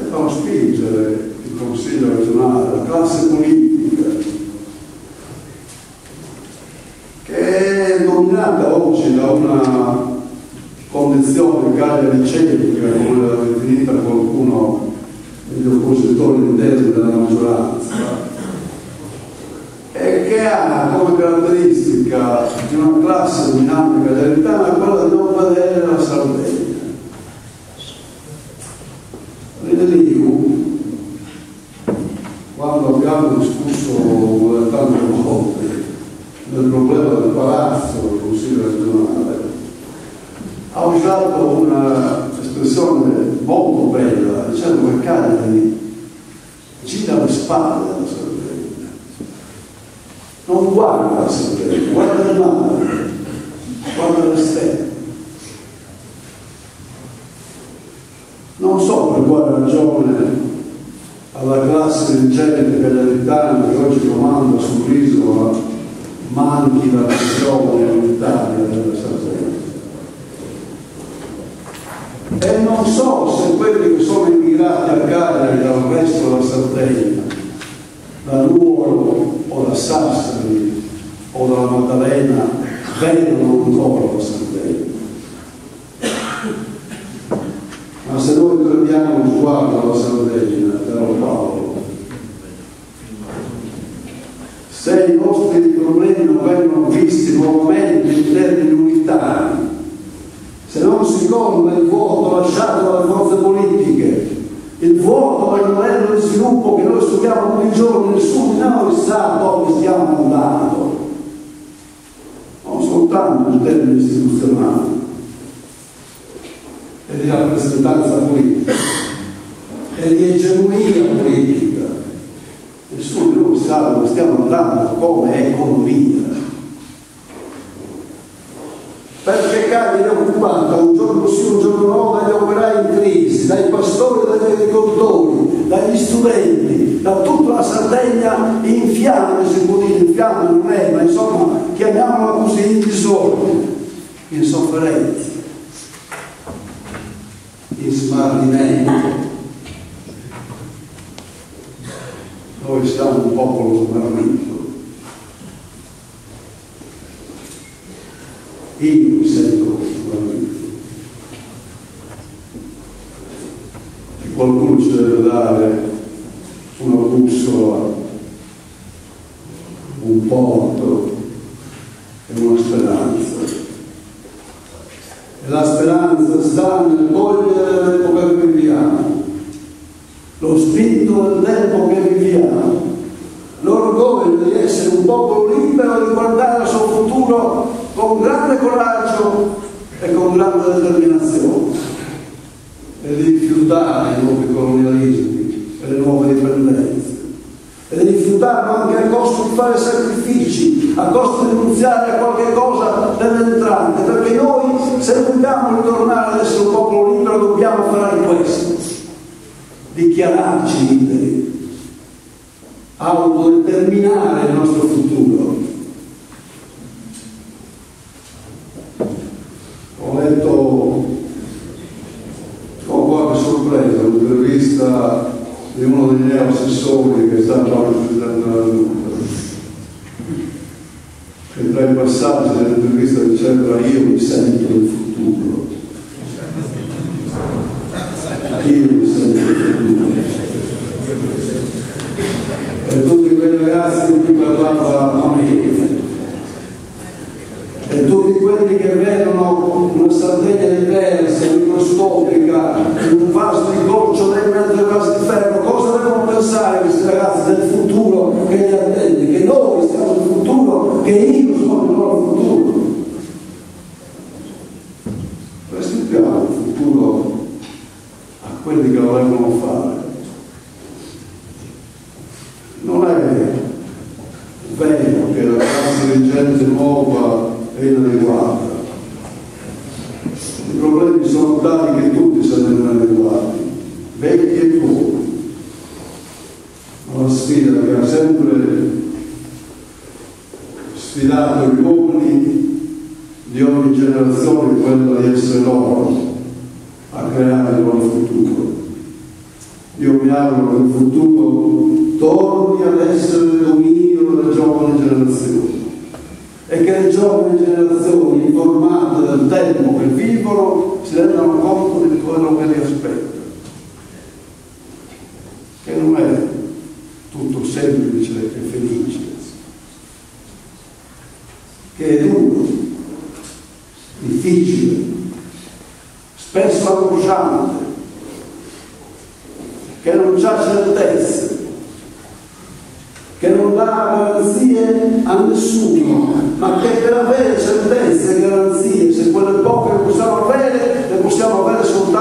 fanno spingere il Consiglio regionale, la classe politica, che è dominata oggi da una condizione cagliaricentrica, come l'ha definita qualcuno degli oppositori interni della maggioranza, e che ha come caratteristica di una classe dinamica cagliaritana quella di non vedere la Sardegna. Rineliu, quando abbiamo discusso tante volte del problema del palazzo del Consiglio regionale, ha usato un'espressione molto bella, dicendo che Cagliari gira le spalle alla Sardegna, non guarda la Sardegna, guarda il mare, guarda l'esterno. Non so per quale ragione alla classe dirigente cagliaritana che oggi comanda sull'isola manchi la visione unitaria della Sardegna. E non so se quelli che sono immigrati a Cagliari dal resto della Sardegna, da Nuoro o da Sassari o dalla Maddalena, vedono ancora la Sardegna. Ma se noi prendiamo lo sguardo alla Sardegna, caro Paolo, se i nostri problemi non vengono visti nuovamente in termini unitari, se non si colma il vuoto lasciato dalle forze politiche, il vuoto del modello di sviluppo che noi studiamo tutti i giorni, nessuno di noi sa dove stiamo andando, non soltanto in termini istituzionali e di rappresentanza politica e di egemonia politica, nessuno di noi sa dove stiamo andando come economia. Perché Cagliari è occupata un giorno sì, un giorno no dagli operai in crisi, dai pastori e dagli agricoltori, dagli studenti, da tutta la Sardegna in fiamme, si può dire, in fiamme non è, ma insomma chiamiamola così, in disordine, in sofferenza, in smarrimento. Noi siamo un popolo smarrito. Io mi sento smarrito. E qualcuno ci deve dare una bussola, un porto e una speranza. E la speranza sta nel cogliere l'epoca che viviamo, lo spirito del tempo che viviamo, l'orgoglio di essere un popolo libero e di guardare al suo futuro con grande coraggio e con grande determinazione, e di rifiutare i nuovi colonialismi e le nuove dipendenze, e di rifiutarlo anche a costo di fare sacrifici, a costo di rinunziare a qualche cosa dell'entrante, perché noi, se vogliamo ritornare ad essere un popolo libero, dobbiamo fare questo: dichiararci liberi, autodeterminare il nostro futuro. Ho letto con qualche sorpresa un'intervista di uno degli neoassessori che è stato anche presidente della Giunta, che tra i passaggi dell'intervista diceva: io mi sento il futuro, io mi sento il futuro. E tutti quei ragazzi di cui parlava America, e tutti quelli che vedono una Sardegna diversa, microscopica, un vasto incrocio dei mezzi vasi di ferro, cosa devono pensare questi ragazzi del futuro che li attende? Che noi siamo il futuro, che io sono il loro futuro. Restituiamo il futuro a quelli che lo devono fare. Non è vero che la classe dirigente nuova è inadeguata. I problemi sono tali che tutti sono inadeguati, vecchi e nuovi. Ma la sfida che ha sempre sfidato gli uomini di ogni generazione è quella di essere loro a creare il loro futuro. Io auguro che in futuro torni ad essere il dominio delle giovani generazioni e che le giovani generazioni informate del tempo che vivono si rendano conto di quello che li aspetta, che non è tutto semplice e felice, che è duro, difficile, spesso angosciante, che non c'ha certezze, che non dà garanzie a nessuno, ma che per avere certezze e garanzie, se quelle poche le possiamo avere soltanto